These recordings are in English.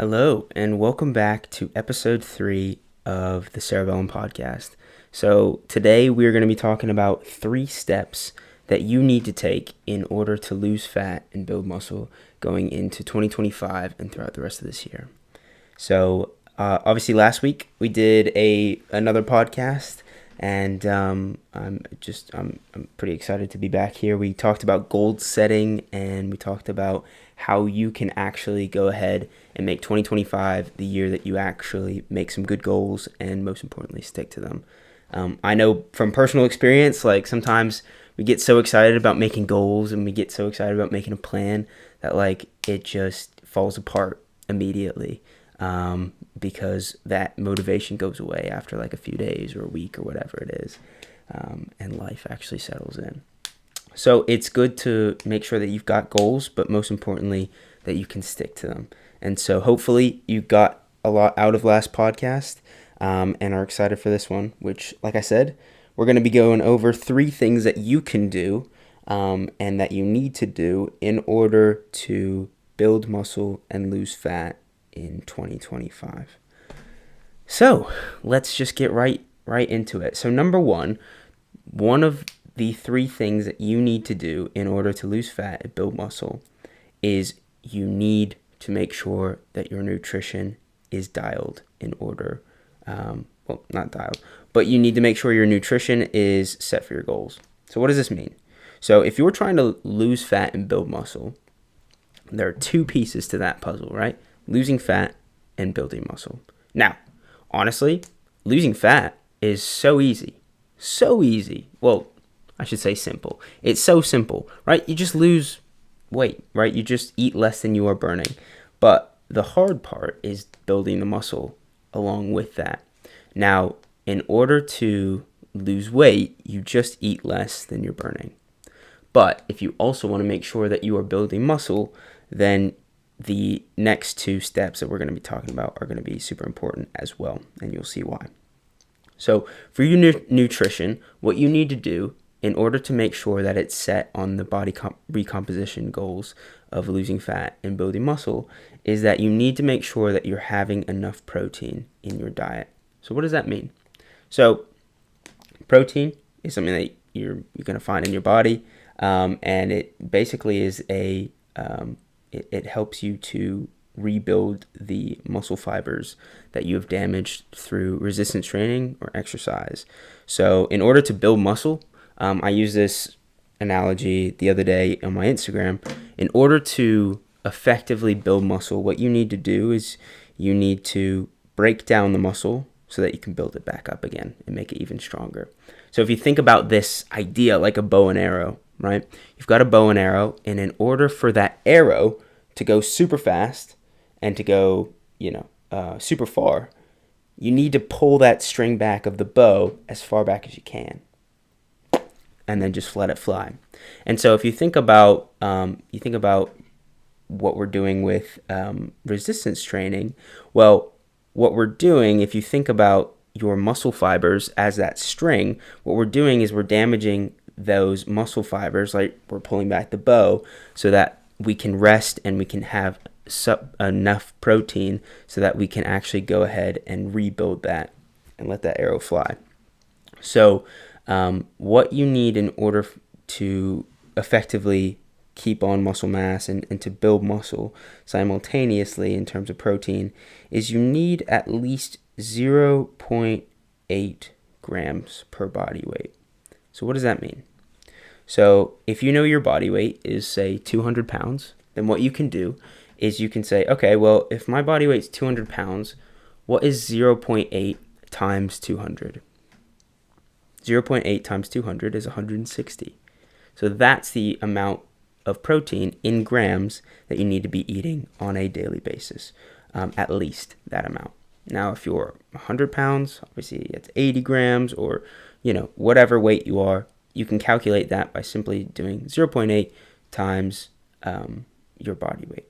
Hello, and welcome back to episode 3 of the Cerebellum Podcast. So, today we're going to be talking about 3 steps that you need to take in order to lose fat and build muscle going into 2025 and throughout the rest of this year. So, obviously, last week we did another podcast, and I'm pretty excited to be back here. We talked about goal setting, and we talked about how you can actually go ahead and make 2025 the year that you actually make some good goals and, most importantly, stick to them. I know from personal experience, like sometimes we get so excited about making goals and we get so excited about making a plan that like it just falls apart immediately, because that motivation goes away after like a few days or a week or whatever it is, and life actually settles in. So it's good to make sure that you've got goals, but most importantly, that you can stick to them. And so hopefully you got a lot out of last podcast, and are excited for this one, which, like I said, we're going to be going over 3 things that you can do, and that you need to do in order to build muscle and lose fat in 2025. So let's just get right into it. So number one of the 3 things that you need to do in order to lose fat and build muscle is you need to make sure that your nutrition is dialed in order. Not dialed, but you need to make sure your nutrition is set for your goals. So what does this mean? So if you're trying to lose fat and build muscle, there are 2 pieces to that puzzle, right? Losing fat and building muscle. Now, honestly, losing fat is so easy. So easy. Well, I should say simple. It's so simple, right? You just lose weight, right? You just eat less than you are burning. But the hard part is building the muscle along with that. Now, in order to lose weight, you just eat less than you're burning. But if you also want to make sure that you are building muscle, then the next 2 steps that we're going to be talking about are going to be super important as well, and you'll see why. So for your nutrition, what you need to do in order to make sure that it's set on the body recomposition goals of losing fat and building muscle is that you need to make sure that you're having enough protein in your diet. So what does that mean? So protein is something that you're going to find in your body, and it basically is it helps you to rebuild the muscle fibers that you have damaged through resistance training or exercise. So in order to build muscle, I used this analogy the other day on my Instagram. In order to effectively build muscle, what you need to do is you need to break down the muscle so that you can build it back up again and make it even stronger. So if you think about this idea like a bow and arrow, right? You've got a bow and arrow, and in order for that arrow to go super fast and to go, super far, you need to pull that string back of the bow as far back as you can, and then just let it fly. And so if you think about what we're doing with resistance training, well, what we're doing, if you think about your muscle fibers as that string, what we're doing is we're damaging those muscle fibers, like we're pulling back the bow so that we can rest and we can have enough protein so that we can actually go ahead and rebuild that and let that arrow fly. So what you need in order to effectively keep on muscle mass and to build muscle simultaneously in terms of protein is you need at least 0.8 grams per body weight. So what does that mean? So if you know your body weight is, say, 200 pounds, then what you can do is you can say, okay, well, if my body weight's 200 pounds, what is 0.8 times 200? 0.8 times 200 is 160. So that's the amount of protein in grams that you need to be eating on a daily basis, at least that amount. Now, if you're 100 pounds, obviously it's 80 grams or, whatever weight you are, you can calculate that by simply doing 0.8 times your body weight.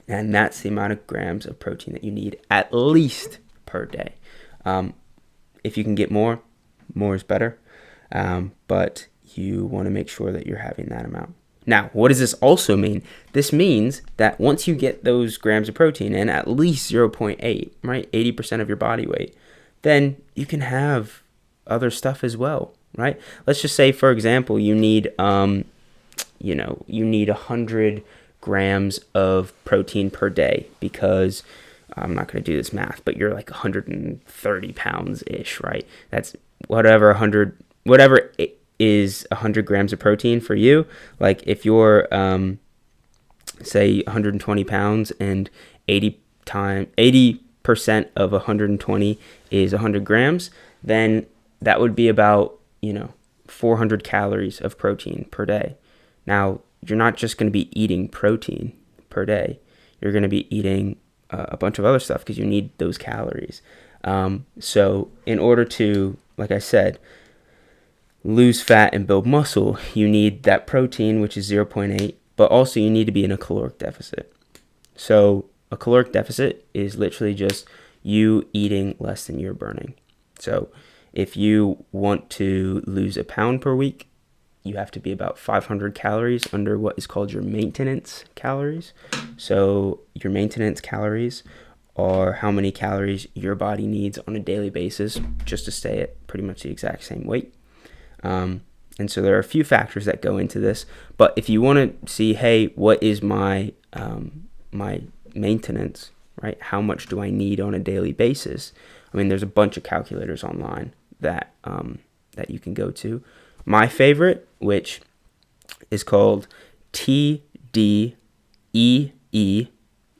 And that's the amount of grams of protein that you need at least per day. If you can get more is better, but you want to make sure that you're having that amount. Now, what does this also mean? This means that once you get those grams of protein in, at least 0.8, right, 80% of your body weight, then you can have other stuff as well, right? Let's just say, for example, you need 100 grams of protein per day, because I'm not going to do this math, but you're like 130 pounds ish, right? That's whatever is 100 grams of protein for you. Like if you're say 120 pounds and 80% of 120 is 100 grams, then that would be about 400 calories of protein per day. Now, you're not just going to be eating protein per day. You're going to be eating a bunch of other stuff because you need those calories. So in order to, like I said, lose fat and build muscle, you need that protein, which is 0.8, but also you need to be in a caloric deficit. So a caloric deficit is literally just you eating less than you're burning. So if you want to lose a pound per week, you have to be about 500 calories under what is called your maintenance calories. So your maintenance calories are how many calories your body needs on a daily basis just to stay at pretty much the exact same weight. And so there are a few factors that go into this. But if you want to see, hey, what is my my maintenance, right? How much do I need on a daily basis? I mean, there's a bunch of calculators online that you can go to. My favorite, which is called TDEE,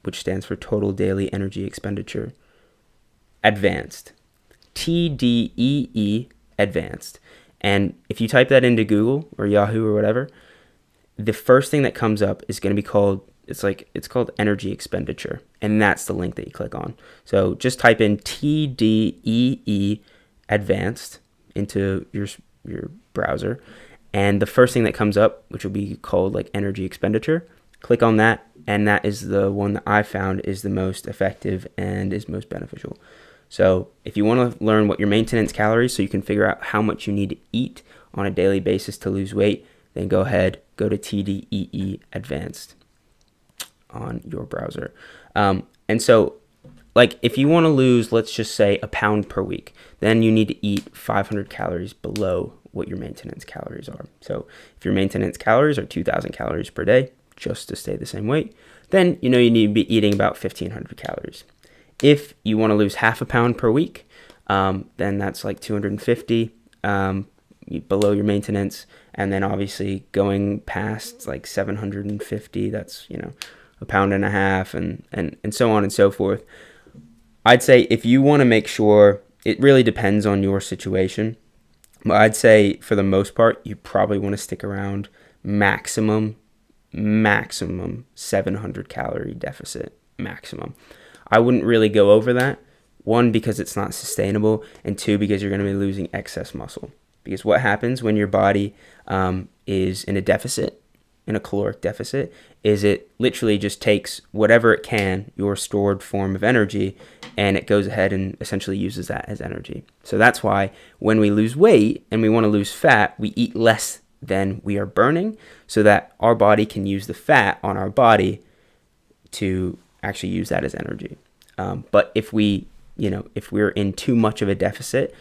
which stands for Total Daily Energy Expenditure Advanced. TDEE Advanced. And if you type that into Google or Yahoo or whatever, the first thing that comes up is going to be called, it's called energy expenditure. And that's the link that you click on. So just type in TDEE Advanced into your browser, and the first thing that comes up, which will be called like energy expenditure, click on that, and that is the one that I found is the most effective and is most beneficial. So if you want to learn what your maintenance calories, so you can figure out how much you need to eat on a daily basis to lose weight, then go to TDEE Advanced on your browser. And so like if you want to lose, let's just say a pound per week, then you need to eat 500 calories below what your maintenance calories are. So if your maintenance calories are 2,000 calories per day, just to stay the same weight, then you need to be eating about 1,500 calories. If you want to lose half a pound per week, then that's like 250 below your maintenance. And then obviously going past like 750, that's, a pound and a half and so on and so forth. I'd say if you want to make sure, it really depends on your situation. But I'd say for the most part, you probably want to stick around maximum 700 calorie deficit, maximum. I wouldn't really go over that. One, because it's not sustainable, and two, because you're going to be losing excess muscle. Because what happens when your body is in a deficit, in a caloric deficit, is it literally just takes whatever it can, your stored form of energy, and it goes ahead and essentially uses that as energy. So that's why when we lose weight and we want to lose fat, we eat less than we are burning so that our body can use the fat on our body to actually use that as energy. But if we're in too much of a deficit,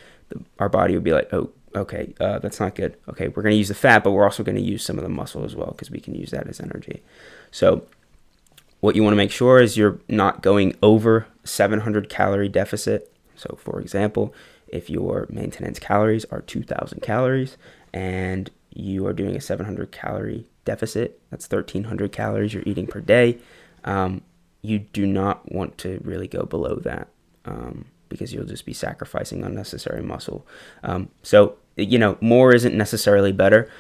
our body would be like, oh, okay, that's not good. Okay, we're going to use the fat, but we're also going to use some of the muscle as well because we can use that as energy. So what you want to make sure is you're not going over 700 calorie deficit. So for example, if your maintenance calories are 2,000 calories and you are doing a 700 calorie deficit, that's 1,300 calories you're eating per day. You do not want to really go below that because you'll just be sacrificing unnecessary muscle. So more isn't necessarily better.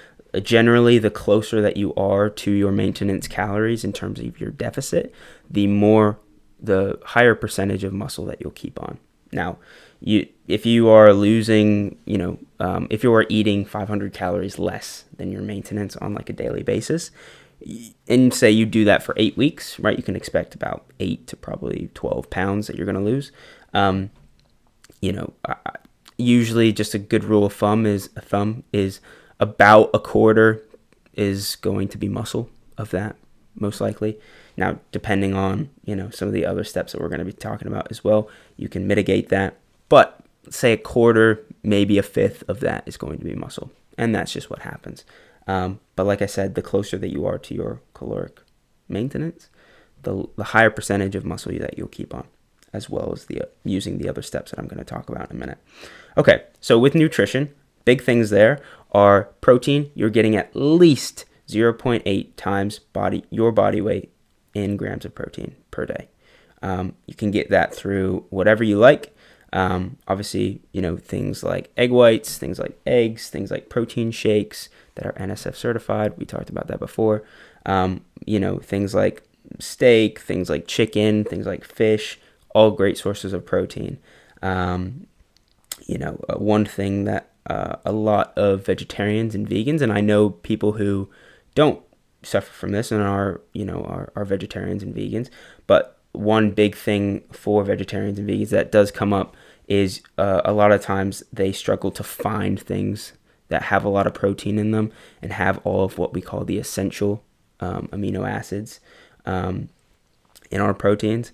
Generally, the closer that you are to your maintenance calories in terms of your deficit, the higher percentage of muscle that you'll keep on. Now, if you are losing, if you are eating 500 calories less than your maintenance on like a daily basis, and say you do that for 8 weeks, right? You can expect about 8 to probably 12 pounds that you're going to lose. Usually just a good rule of thumb is about a quarter is going to be muscle of that, most likely. Now, depending on, some of the other steps that we're going to be talking about as well, you can mitigate that. But say a quarter, maybe a fifth of that is going to be muscle. And that's just what happens. But like I said, the closer that you are to your caloric maintenance, the higher percentage of muscle that you'll keep on, as well as using the other steps that I'm going to talk about in a minute. Okay, so with nutrition, big things there are protein. You're getting at least 0.8 times your body weight in grams of protein per day. You can get that through whatever you like. Obviously, things like egg whites, things like eggs, things like protein shakes that are NSF certified. We talked about that before. Things like steak, things like chicken, things like fish, all great sources of protein. One thing that a lot of vegetarians and vegans, and I know people who don't suffer from this and are vegetarians and vegans, but one big thing for vegetarians and vegans that does come up is a lot of times they struggle to find things that have a lot of protein in them and have all of what we call the essential amino acids in our proteins.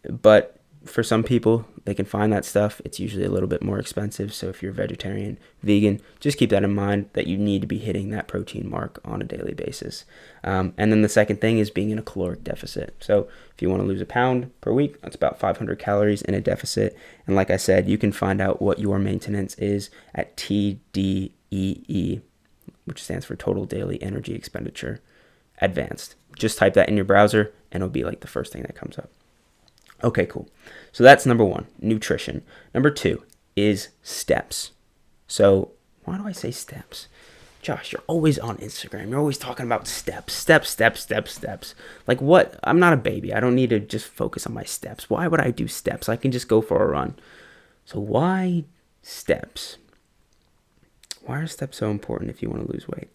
But for some people, they can find that stuff. It's usually a little bit more expensive. So if you're vegetarian, vegan, just keep that in mind that you need to be hitting that protein mark on a daily basis. And then the second thing is being in a caloric deficit. So if you want to lose a pound per week, that's about 500 calories in a deficit. And like I said, you can find out what your maintenance is at TDEE, which stands for Total Daily Energy Expenditure Advanced. Just type that in your browser and it'll be like the first thing that comes up. Okay, cool. So that's number one, nutrition. Number two is steps. So why do I say steps? Josh, you're always on Instagram. You're always talking about steps. Like what? I'm not a baby. I don't need to just focus on my steps. Why would I do steps? I can just go for a run. So why steps? Why are steps so important if you want to lose weight?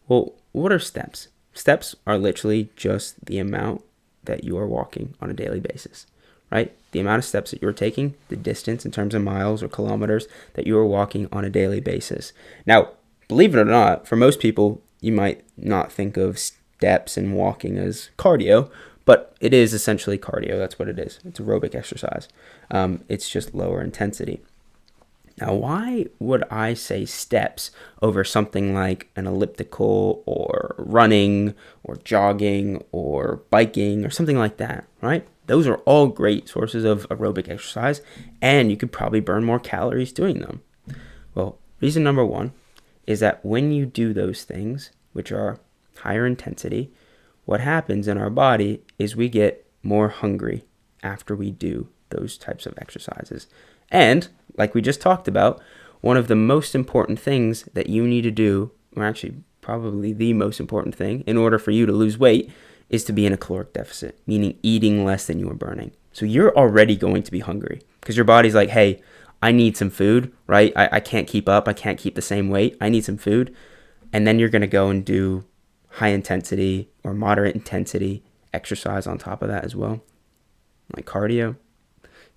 Well, what are steps? Steps are literally just the amount that you are walking on a daily basis, right? The amount of steps that you're taking, the distance in terms of miles or kilometers that you are walking on a daily basis. Now, believe it or not, for most people, you might not think of steps and walking as cardio, but it is essentially cardio. That's what it is. It's aerobic exercise. It's just lower intensity. Now, why would I say steps over something like an elliptical or running or jogging or biking or something like that, right? Those are all great sources of aerobic exercise, and you could probably burn more calories doing them. Well, reason number one is that when you do those things, which are higher intensity, what happens in our body is we get more hungry after we do those types of exercises. And like we just talked about, one of the most important things that you need to do, or actually probably the most important thing in order for you to lose weight, is to be in a caloric deficit, meaning eating less than you are burning. So you're already going to be hungry because your body's like, hey, I need some food, right? I can't keep up. I can't keep the same weight. I need some food. And then you're going to go and do high intensity or moderate intensity exercise on top of that as well, like cardio.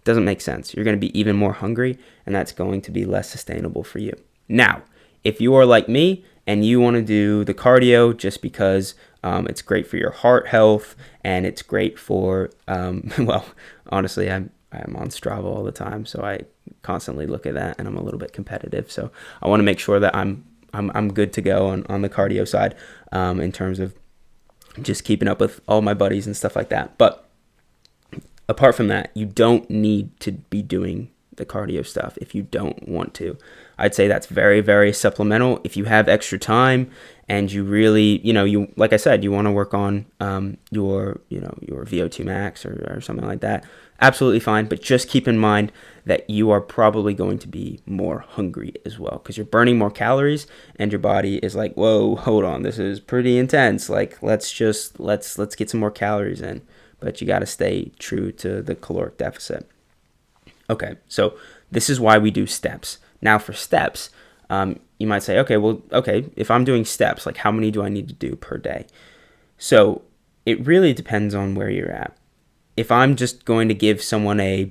Doesn't make sense. You're going to be even more hungry, and that's going to be less sustainable for you. Now, if you are like me and you want to do the cardio just because it's great for your heart health and it's great for, well, honestly, I'm on Strava all the time, so I constantly look at that, and I'm a little bit competitive. So I want to make sure that I'm good to go on the cardio side in terms of just keeping up with all my buddies and stuff like that. But apart from that, you don't need to be doing the cardio stuff if you don't want to. I'd say that's very, very supplemental. If you have extra time and you really, you like I said, you want to work on your VO2 max or something like that, absolutely fine. But just keep in mind that you are probably going to be more hungry as well because you're burning more calories and your body is like, whoa, hold on, this is pretty intense. Like, let's get some more calories in. But you got to stay true to the caloric deficit. Okay, so this is why we do steps. Now for steps, you might say, okay, if I'm doing steps, like how many do I need to do per day? So it really depends on where you're at. If I'm just going to give someone a,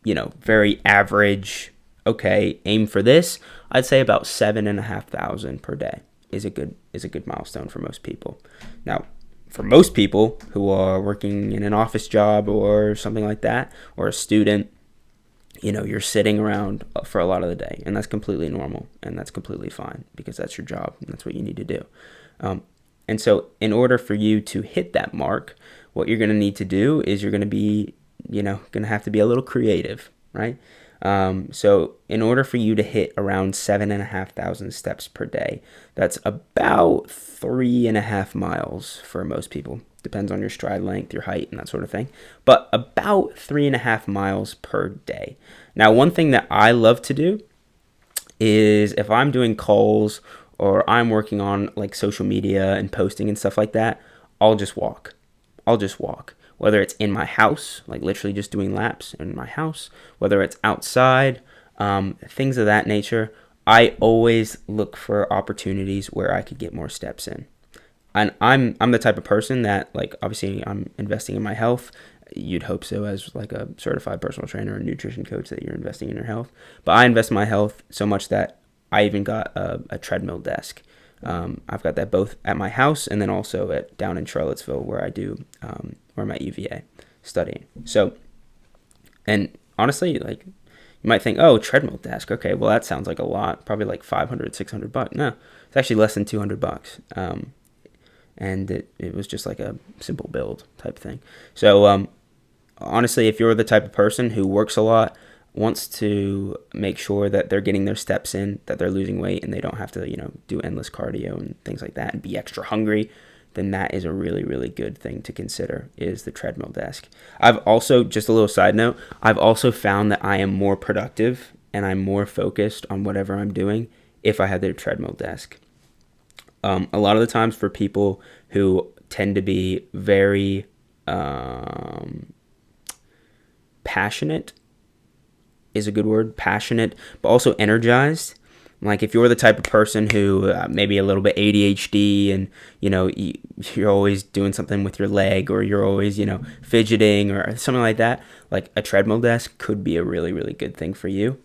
very average, okay, aim for this, I'd say about 7,500 per day. is a good milestone for most people. Now, for most people who are working in an office job or something like that, or a student, you're sitting around for a lot of the day, and that's completely normal, and that's completely fine, because that's your job and that's what you need to do. And so in order for you to hit that mark, what you're going to need to do is you're going to be, going to have to be a little creative, right? So in order for you to hit around 7,500 steps per day, that's about 3.5 miles for most people. Depends on your stride length, your height, and that sort of thing. But about 3.5 miles per day. Now, one thing that I love to do is if I'm doing calls or I'm working on like social media and posting and stuff like that, I'll just walk. Whether it's in my house, like literally just doing laps in my house, whether it's outside, things of that nature. I always look for opportunities where I could get more steps in. And I'm the type of person that, like, obviously I'm investing in my health. You'd hope so, as like a certified personal trainer or nutrition coach, that you're investing in your health. But I invest in my health so much that I even got a treadmill desk. I've got that both at my house and then also down in Charlottesville, where I'm at UVA studying. So, and honestly, like, you might think, oh, treadmill desk. Okay, well, that sounds like a lot. Probably like $500-$600. No, it's actually less than $200. And it was just like a simple build type thing. So, honestly, if you're the type of person who works a lot, wants to make sure that they're getting their steps in, that they're losing weight, and they don't have to, do endless cardio and things like that and be extra hungry, then that is a really, really good thing to consider, is the treadmill desk. I've also, just a little side note, I've also found that I am more productive and I'm more focused on whatever I'm doing if I have the treadmill desk. A lot of the times for people who tend to be very passionate is a good word, passionate, but also energized. Like if you're the type of person who maybe a little bit ADHD and, you're always doing something with your leg, or you're always, fidgeting or something like that, like a treadmill desk could be a really, really good thing for you.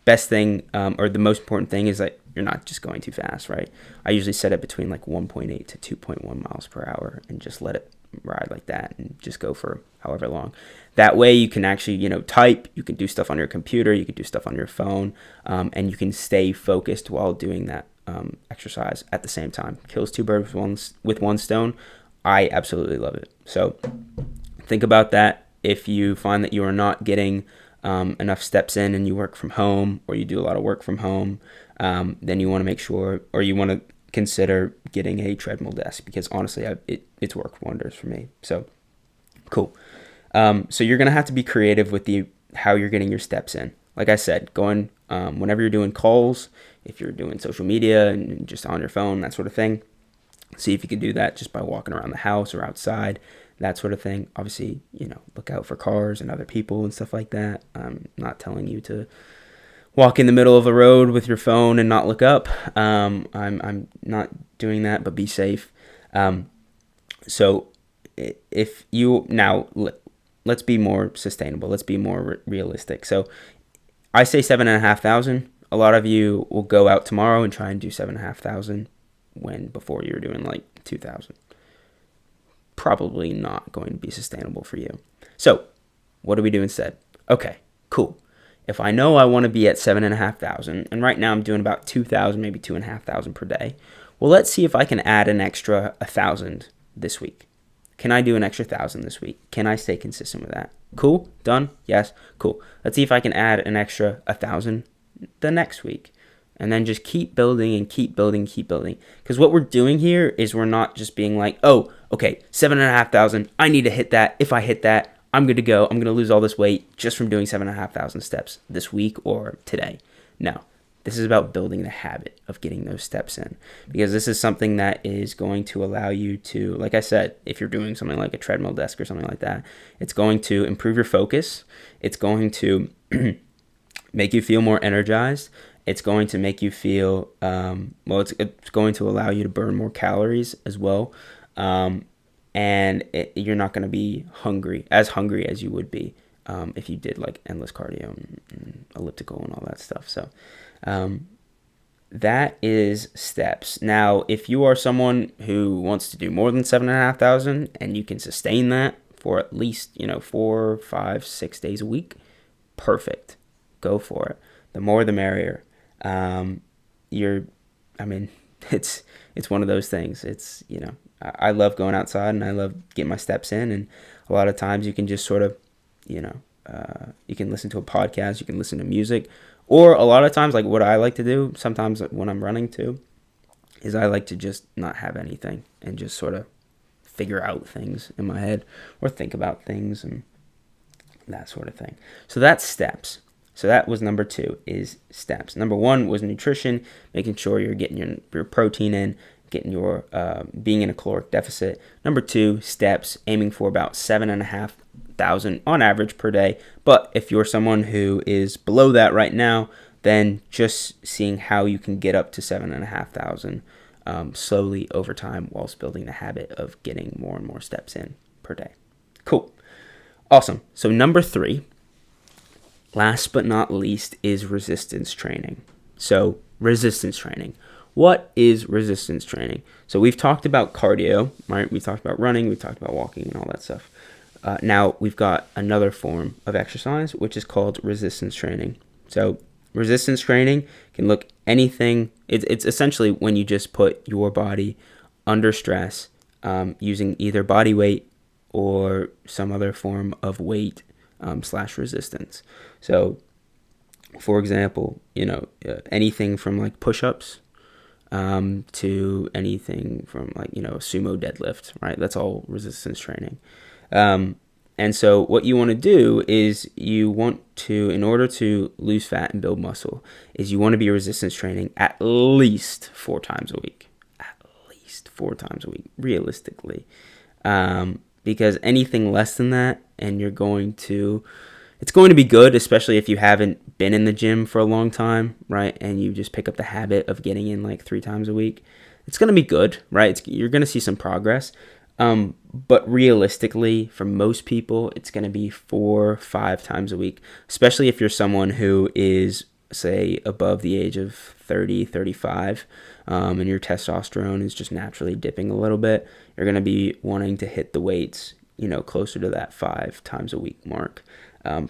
Best thing, or the most important thing, is that you're not just going too fast, right? I usually set it between like 1.8 to 2.1 miles per hour and just let it ride like that and just go for however long. That way you can actually, type, you can do stuff on your computer, you can do stuff on your phone, and you can stay focused while doing that exercise at the same time. Kills two birds with one stone. I absolutely love it. So think about that. If you find that you are not getting enough steps in and you work from home, or you do a lot of work from home, then you want to make sure, or you want to consider getting a treadmill desk, because honestly, it's worked wonders for me. So cool. So you're going to have to be creative with how you're getting your steps in. Like I said, going whenever you're doing calls, if you're doing social media and just on your phone, that sort of thing, see if you can do that just by walking around the house or outside, that sort of thing. Obviously, look out for cars and other people and stuff like that. I'm not telling you to walk in the middle of the road with your phone and not look up. I'm not doing that, but be safe. So if you now, let's be more sustainable. Let's be more realistic. So I say 7,500. A lot of you will go out tomorrow and try and do 7,500 when before you were doing like 2,000. Probably not going to be sustainable for you. So what do we do instead? Okay, cool. If I know I want to be at 7,500, and right now I'm doing about 2,000, maybe 2,500 per day, well, let's see if I can add an extra 1,000 this week. Can I do an extra 1,000 this week? Can I stay consistent with that? Cool? Done? Yes? Cool. Let's see if I can add an extra 1,000 the next week. And then just keep building and keep building, keep building. Because what we're doing here is we're not just being like, oh, okay, 7,500. I need to hit that. If I hit that, I'm good to go. I'm going to lose all this weight just from doing 7,500 steps this week or today. No, this is about building the habit of getting those steps in. Because this is something that is going to allow you to, like I said, if you're doing something like a treadmill desk or something like that, it's going to improve your focus. It's going to make you feel more energized. It's going to make you feel, it's going to allow you to burn more calories as well. And you're not going to be hungry as you would be if you did like endless cardio and elliptical and all that stuff. So that is steps. Now, if you are someone who wants to do more than 7,500 and you can sustain that for at least, 4, 5, 6 days a week, perfect. Go for it. The more the merrier. You're, I mean, it's one of those things. It's, I love going outside and I love getting my steps in. And a lot of times you can just sort of, you can listen to a podcast, you can listen to music. Or a lot of times, like what I like to do, sometimes when I'm running too, is I like to just not have anything and just sort of figure out things in my head or think about things and that sort of thing. So that's steps. So that was number 2 is steps. Number 1 was nutrition, making sure you're getting your protein in, getting your being in a caloric deficit. Number 2, steps, aiming for about 7,500 on average per day. But if you're someone who is below that right now, then just seeing how you can get up to 7,500 slowly over time whilst building the habit of getting more and more steps in per day. Cool. Awesome. So number 3, last but not least, is resistance training. So resistance training. What is resistance training? So we've talked about cardio, right? We've talked about running, we've talked about walking and all that stuff. Now we've got another form of exercise, which is called resistance training. So resistance training can look anything. It's essentially when you just put your body under stress using either body weight or some other form of weight / resistance. So, for example, anything from like push-ups to anything from like, a sumo deadlift, right? That's all resistance training. And so what you want to do is you want to, in order to lose fat and build muscle, is you want to be resistance training at least 4 times a week. At least 4 times a week, realistically. Because anything less than that, and it's going to be good, especially if you haven't been in the gym for a long time, right? And you just pick up the habit of getting in like 3 times a week. It's going to be good, right? You're going to see some progress. But realistically, for most people, it's going to be 4, 5 times a week, especially if you're someone who is, say, above the age of 30, 35, and your testosterone is just naturally dipping a little bit. You're going to be wanting to hit the weights, closer to that 5 times a week mark,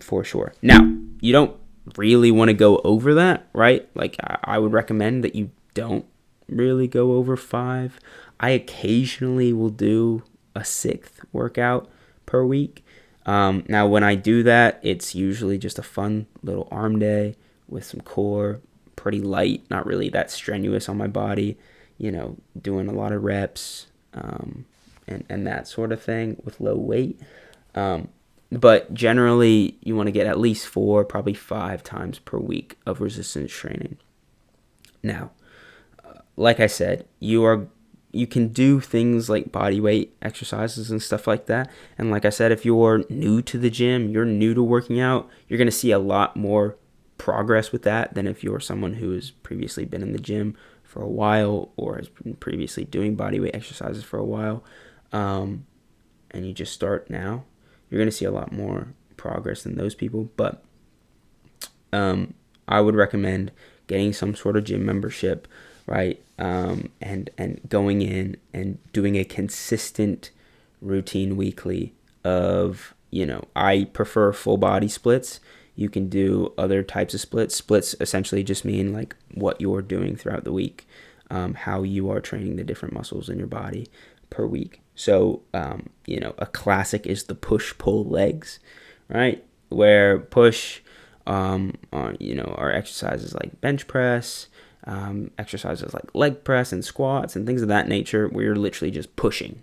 for sure. Now, you don't really want to go over that, right? Like, I would recommend that you don't really go over 5. I occasionally will do a 6th workout per week. Now, when I do that, it's usually just a fun little arm day with some core, pretty light, not really that strenuous on my body, doing a lot of reps and that sort of thing with low weight. But generally, you want to get at least 4, probably 5 times per week of resistance training. Now, like I said, you can do things like body weight exercises and stuff like that. And like I said, if you're new to the gym, you're new to working out, you're going to see a lot more progress with that than if you're someone who has previously been in the gym for a while or has been previously doing body weight exercises for a while. And you just start now, you're going to see a lot more progress than those people. But I would recommend getting some sort of gym membership, right? And going in and doing a consistent routine weekly of, I prefer full body splits. You can do other types of splits. Splits essentially just mean like what you're doing throughout the week, how you are training the different muscles in your body per week. So, a classic is the push-pull legs, right? Where push, are exercises like bench press, exercises like leg press and squats and things of that nature where you're literally just pushing,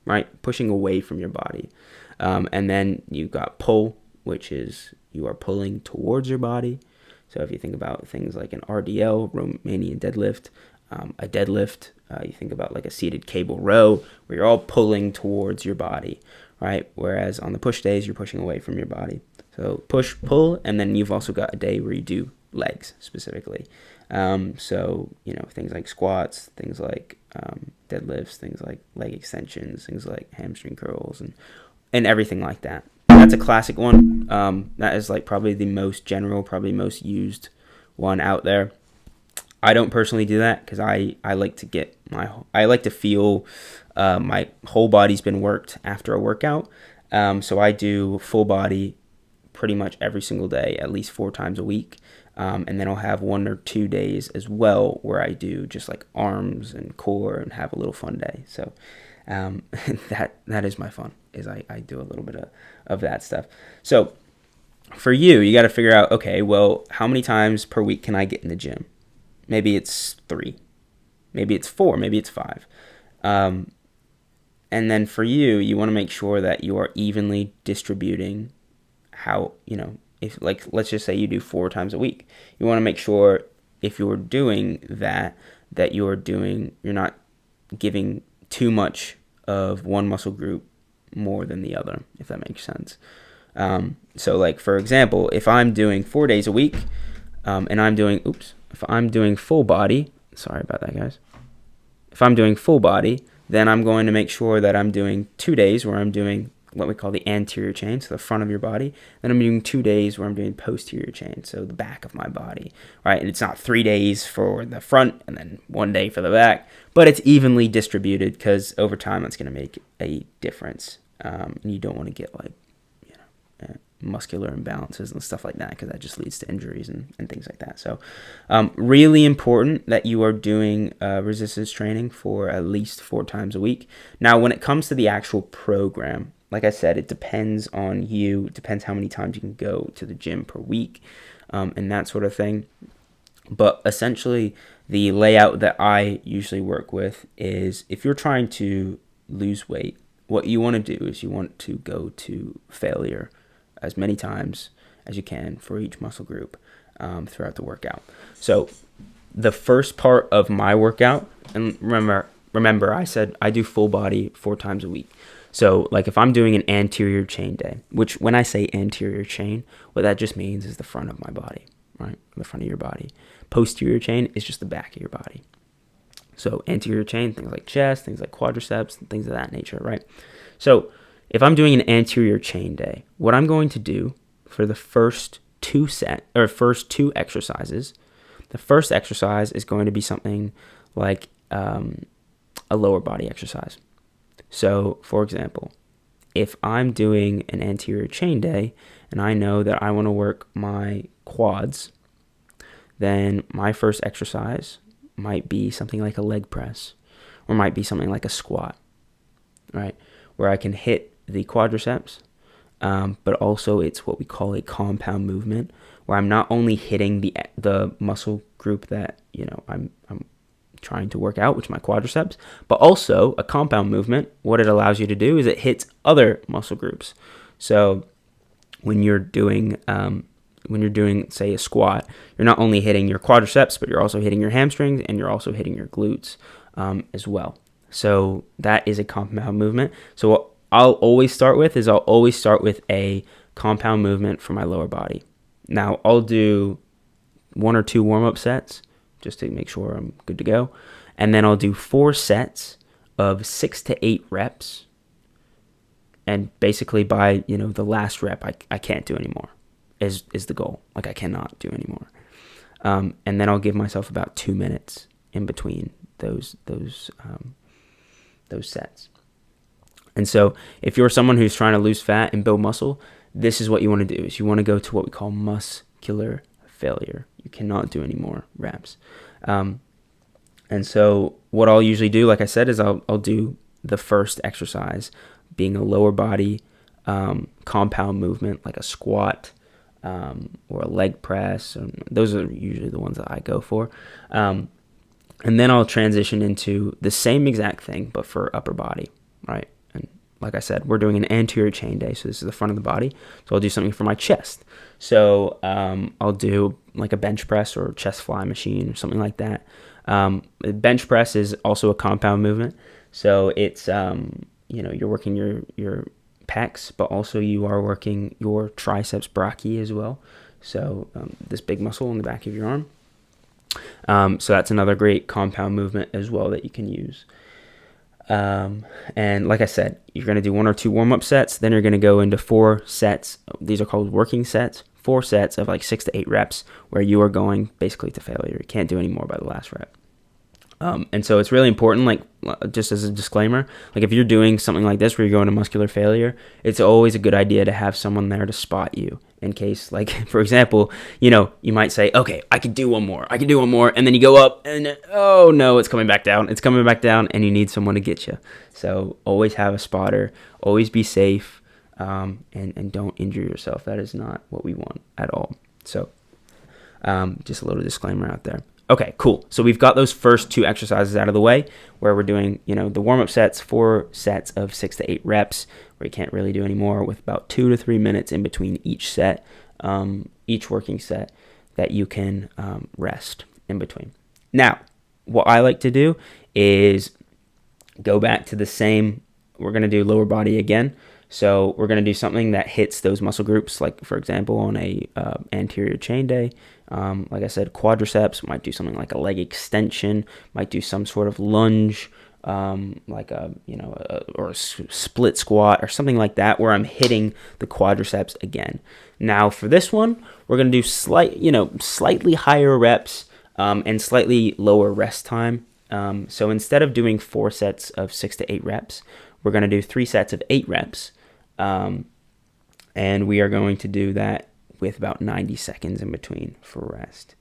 right? Pushing away from your body. And then you've got pull, which is you are pulling towards your body. So if you think about things like an RDL, Romanian deadlift, a deadlift, you think about like a seated cable row where you're all pulling towards your body, right? Whereas on the push days, you're pushing away from your body. So push, pull, and then you've also got a day where you do legs specifically. So, things like squats, things like deadlifts, things like leg extensions, things like hamstring curls and everything like that. That's a classic one. That is like probably the most general, probably most used one out there. I don't personally do that because I like to I like to feel my whole body's been worked after a workout. So I do full body pretty much every single day, at least 4 times a week. And then I'll have 1 or 2 days as well where I do just like arms and core and have a little fun day. So that is my fun, is I do a little bit of that stuff. So for you got to figure out, okay, well, how many times per week can I get in the gym? Maybe it's 3, maybe it's 4, maybe it's 5. And then for you want to make sure that you are evenly distributing how, if, like, let's just say you do 4 times a week. You want to make sure if you're doing that you're not giving too much of one muscle group more than the other, if that makes sense. So like, for example, if I'm doing 4 days a week, and if I'm doing full body, sorry about that, guys. If I'm doing full body, then I'm going to make sure that I'm doing 2 days where I'm doing what we call the anterior chain, so the front of your body. Then I'm doing 2 days where I'm doing posterior chain, so the back of my body, right? And it's not 3 days for the front and then 1 day for the back, but it's evenly distributed because over time that's going to make a difference. And you don't want to get like, muscular imbalances and stuff like that, because that just leads to injuries and things like that. So really important that you are doing resistance training for at least 4 times a week. Now, when it comes to the actual program, like I said, it depends on you. It depends how many times you can go to the gym per week, and that sort of thing. But essentially, the layout that I usually work with is, if you're trying to lose weight, what you want to do is you want to go to failure as many times as you can for each muscle group throughout the workout. So the first part of my workout, and remember I said I do full body 4 times a week. So like if I'm doing an anterior chain day, which when I say anterior chain, what that just means is the front of my body, right? The front of your body. Posterior chain is just the back of your body. So anterior chain, things like chest, things like quadriceps, and things of that nature, right? So if I'm doing an anterior chain day, what I'm going to do for the first 2 exercises, the first exercise is going to be something like a lower body exercise. So, for example, if I'm doing an anterior chain day and I know that I want to work my quads, then my first exercise might be something like a leg press, or might be something like a squat, right? Where I can hit the quadriceps, but also it's what we call a compound movement, where I'm not only hitting the muscle group that I'm trying to work out, which is my quadriceps, but also a compound movement. What it allows you to do is it hits other muscle groups. So when you're doing say a squat, you're not only hitting your quadriceps, but you're also hitting your hamstrings and you're also hitting your glutes as well. So that is a compound movement. So what I'll always start with a compound movement for my lower body. Now I'll do 1 or 2 warm-up sets just to make sure I'm good to go. And then I'll do 4 sets of 6 to 8 reps. And basically by, the last rep, I can't do anymore is the goal. Like I cannot do anymore. And then I'll give myself about 2 minutes in between those sets. And so if you're someone who's trying to lose fat and build muscle, this is what you want to do, is you want to go to what we call muscular failure. You cannot do any more reps. And so what I'll usually do, like I said, is I'll do the first exercise being a lower body compound movement, like a squat or a leg press. Those are usually the ones that I go for. And then I'll transition into the same exact thing, but for upper body, right? Like I said, we're doing an anterior chain day, so this is the front of the body. So I'll do something for my chest. So I'll do like a bench press or chest fly machine or something like that. Bench press is also a compound movement. So it's, you're working your pecs, but also you are working your triceps brachii as well. So this big muscle in the back of your arm. So that's another great compound movement as well that you can use. And like I said, you're going to do 1 or 2 warm-up sets. Then you're going to go into 4 sets. These are called working sets, 4 sets of like 6 to 8 reps where you are going basically to failure. You can't do any more by the last rep. And so it's really important, like just as a disclaimer, like if you're doing something like this where you're going to muscular failure, it's always a good idea to have someone there to spot you in case, like, for example, you might say, okay, I can do one more, and then you go up and, oh no, it's coming back down, and you need someone to get you. So always have a spotter, always be safe, and don't injure yourself. That is not what we want at all. So just a little disclaimer out there. Okay, cool. So we've got those first 2 exercises out of the way where we're doing, the warm-up sets, 4 sets of 6 to 8 reps where you can't really do any more, with about 2 to 3 minutes in between each set, each working set that you can rest in between. Now, what I like to do is go back to the same, we're going to do lower body again. So we're going to do something that hits those muscle groups, like, for example, on a anterior chain day. Like I said, quadriceps, might do something like a leg extension, might do some sort of lunge, like or a split squat or something like that, where I'm hitting the quadriceps again. Now for this one, we're going to do slightly higher reps, and slightly lower rest time. So instead of doing 4 sets of 6 to 8 reps, we're going to do 3 sets of 8 reps. And we are going to do that with about 90 seconds in between for rest.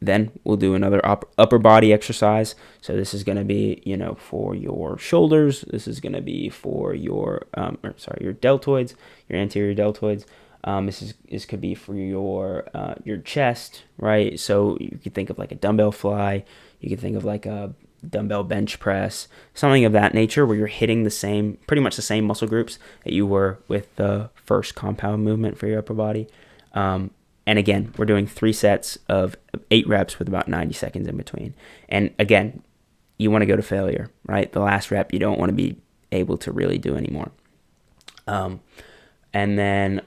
Then we'll do another upper body exercise. So this is going to be, for your shoulders. This is going to be for your deltoids, your anterior deltoids. This could be for your chest, right? So you could think of like a dumbbell fly. You could think of like a dumbbell bench press, something of that nature, where you're hitting pretty much the same muscle groups that you were with the first compound movement for your upper body. And again, we're doing 3 sets of 8 reps with about 90 seconds in between. And again, you want to go to failure, right? The last rep, you don't want to be able to really do anymore. And then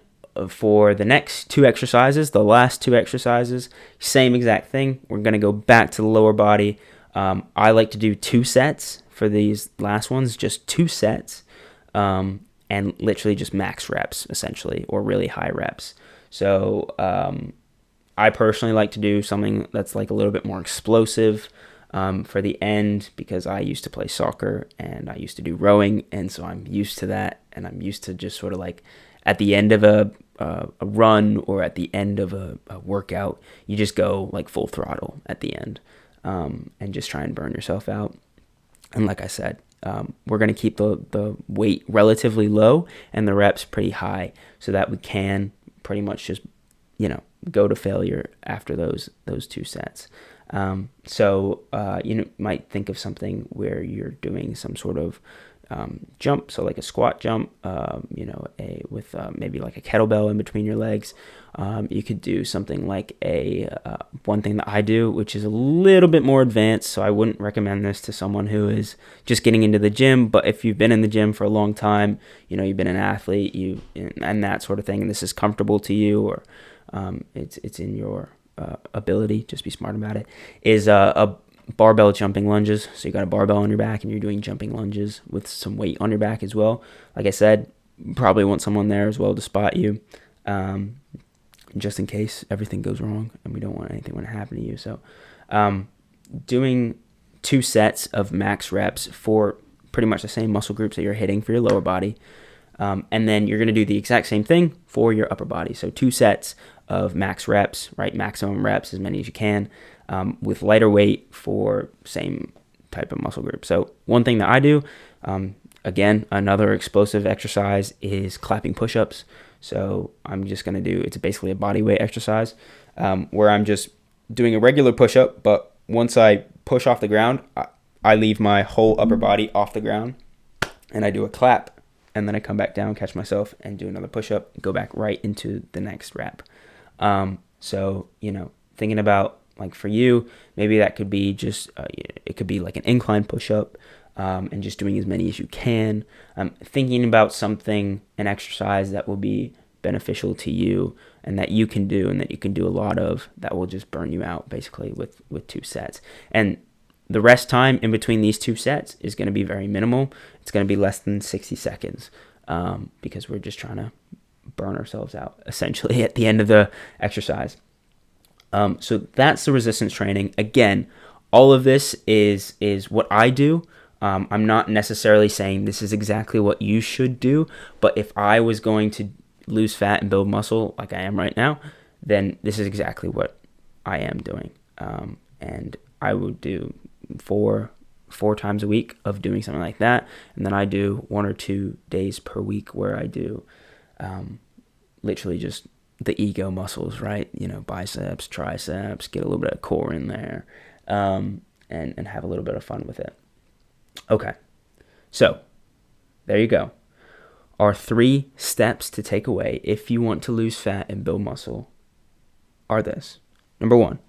for the next 2 exercises, the last 2 exercises, same exact thing. We're going to go back to the lower body. I like to do 2 sets for these last ones, just 2 sets, and literally just max reps, essentially, or really high reps. So I personally like to do something that's like a little bit more explosive for the end, because I used to play soccer and I used to do rowing, and so I'm used to that, and I'm used to just sort of like at the end of a run or at the end of a workout, you just go like full throttle at the end. And just try and burn yourself out. And like I said, we're going to keep the weight relatively low and the reps pretty high, so that we can pretty much just, go to failure after those 2 sets. So you might think of something where you're doing some sort of jump, so like a squat jump, with maybe like a kettlebell in between your legs. You could do something like one thing that I do, which is a little bit more advanced, so I wouldn't recommend this to someone who is just getting into the gym. But if you've been in the gym for a long time, you've been an athlete, and that sort of thing, and this is comfortable to you, or it's in your ability, just be smart about it, is a barbell jumping lunges. So you got a barbell on your back and you're doing jumping lunges with some weight on your back as well. Like I said, probably want someone there as well to spot you, just in case everything goes wrong, and we don't want anything to happen to you. So doing 2 sets of max reps for pretty much the same muscle groups that you're hitting for your lower body, and then you're going to do the exact same thing for your upper body. So 2 sets of max reps, right? Maximum reps, as many as you can, with lighter weight for same type of muscle group. So one thing that I do, again, another explosive exercise, is clapping push-ups. So I'm just going to do, it's basically a body weight exercise, where I'm just doing a regular push-up, but once I push off the ground, I leave my whole upper body off the ground, and I do a clap, and then I come back down, catch myself, and do another push-up, go back right into the next rep. So, thinking about, like, for you, maybe that could be just, it could be like an incline push-up, and just doing as many as you can. Thinking about an exercise that will be beneficial to you and that you can do, and that you can do a lot of, that will just burn you out basically with 2 sets. And the rest time in between these 2 sets is going to be very minimal. It's going to be less than 60 seconds, because we're just trying to burn ourselves out essentially at the end of the exercise. So that's the resistance training. Again, all of this is what I do. I'm not necessarily saying this is exactly what you should do, but if I was going to lose fat and build muscle like I am right now, then this is exactly what I am doing. And I would do four times a week of doing something like that, and then I do 1 or 2 days per week where I do literally just the ego muscles, right? Biceps, triceps, get a little bit of core in there, and have a little bit of fun with it. Okay, so there you go. Our 3 steps to take away if you want to lose fat and build muscle are this. Number 1,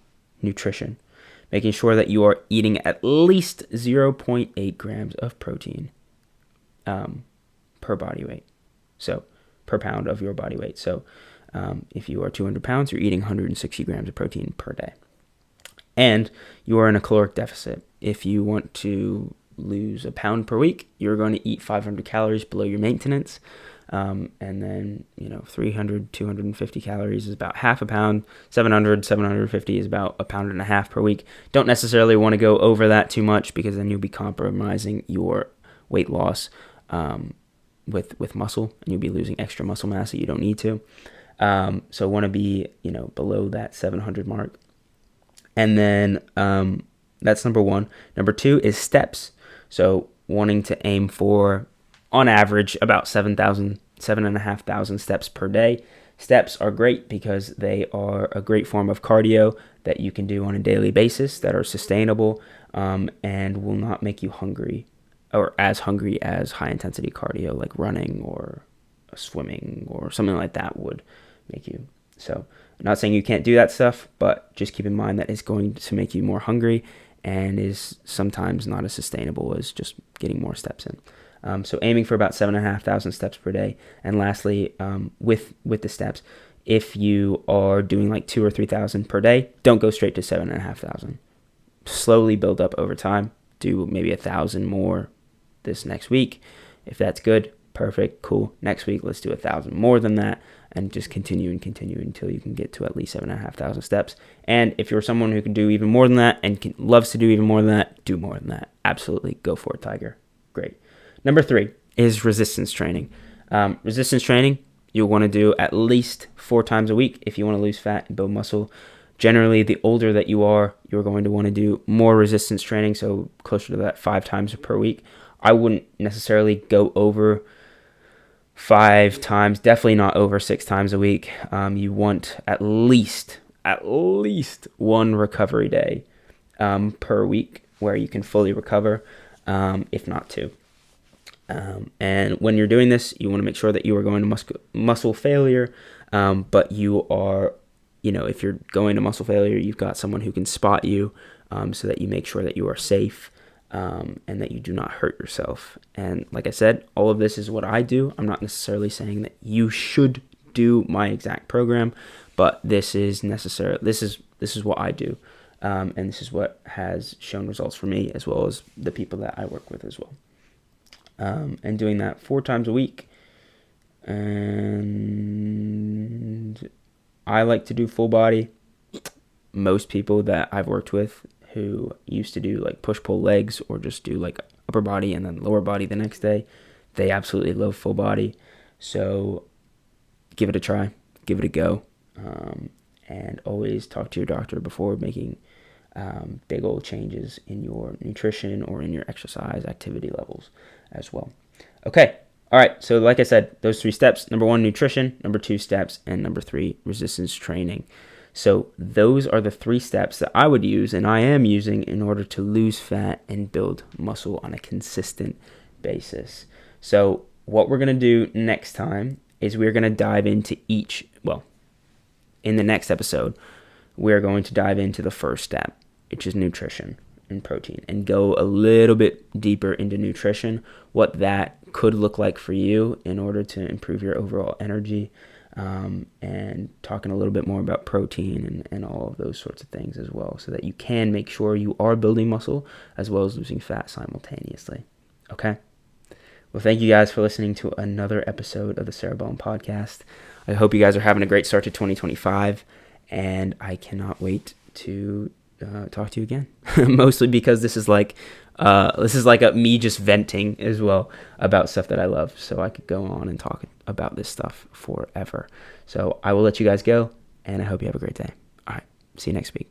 nutrition. Making sure that you are eating at least 0.8 grams of protein per body weight. So per pound of your body weight. So if you are 200 pounds, you're eating 160 grams of protein per day. And you are in a caloric deficit. If you want to lose a pound per week, you're going to eat 500 calories below your maintenance. And then, 300, 250 calories is about half a pound. 700, 750 is about a pound and a half per week. Don't necessarily want to go over that too much because then you'll be compromising your weight loss with muscle, and you'll be losing extra muscle mass that you don't need to. So want to be, below that 700 mark. And then that's number 1. Number 2 is steps. So wanting to aim for, on average, about 7,500 steps per day. Steps are great because they are a great form of cardio that you can do on a daily basis that are sustainable and will not make you hungry or as hungry as high intensity cardio like running or swimming or something like that would make you. So I'm not saying you can't do that stuff, but just keep in mind that it's going to make you more hungry and is sometimes not as sustainable as just getting more steps in. So aiming for about 7,500 steps per day. And lastly, with the steps, if you are doing like 2,000 or 3,000 per day, don't go straight to 7,500. Slowly build up over time. Do maybe 1,000 more this next week. If that's good, perfect, cool. Next week, let's do 1,000 more than that, and just continue until you can get to at least 7,500 steps. And if you're someone who can do even more than that and loves to do even more than that, do more than that. Absolutely, go for it, Tiger. Great. Number 3 is resistance training. Resistance training, you'll want to do at least 4 times a week if you want to lose fat and build muscle. Generally, the older that you are, you're going to want to do more resistance training, so closer to that 5 times per week. I wouldn't necessarily go over 5 times, definitely not over 6 times a week. You want at least 1 recovery day per week where you can fully recover, if not 2. And when you're doing this, you want to make sure that you are going to muscle failure, but you are, if you're going to muscle failure, you've got someone who can spot you so that you make sure that you are safe and that you do not hurt yourself. And like I said, all of this is what I do. I'm not necessarily saying that you should do my exact program, but this is necessary. This is what I do, and this is what has shown results for me as well as the people that I work with as well. And doing that 4 times a week. And I like to do full body. Most people that I've worked with who used to do like push-pull legs or just do like upper body and then lower body the next day, they absolutely love full body. So give it a try, give it a go, and always talk to your doctor before making big old changes in your nutrition or in your exercise activity levels as well. Okay. All right. So like I said, those 3 steps: number 1, nutrition; number 2, steps; and number 3, resistance training. So those are the 3 steps that I would use and I am using in order to lose fat and build muscle on a consistent basis. So what we're going to do next time is we're going to dive into in the next episode, we're going to dive into the first step, which is nutrition and protein, and go a little bit deeper into nutrition, what that could look like for you in order to improve your overall energy, and talking a little bit more about protein and all of those sorts of things as well, so that you can make sure you are building muscle as well as losing fat simultaneously. Okay? Well, thank you guys for listening to another episode of the Cerebellum Podcast. I hope you guys are having a great start to 2025, and I cannot wait to talk to you again. Mostly because this is like me just venting as well about stuff that I love. So I could go on and talk about this stuff forever. So I will let you guys go, and I hope you have a great day. All right, see you next week.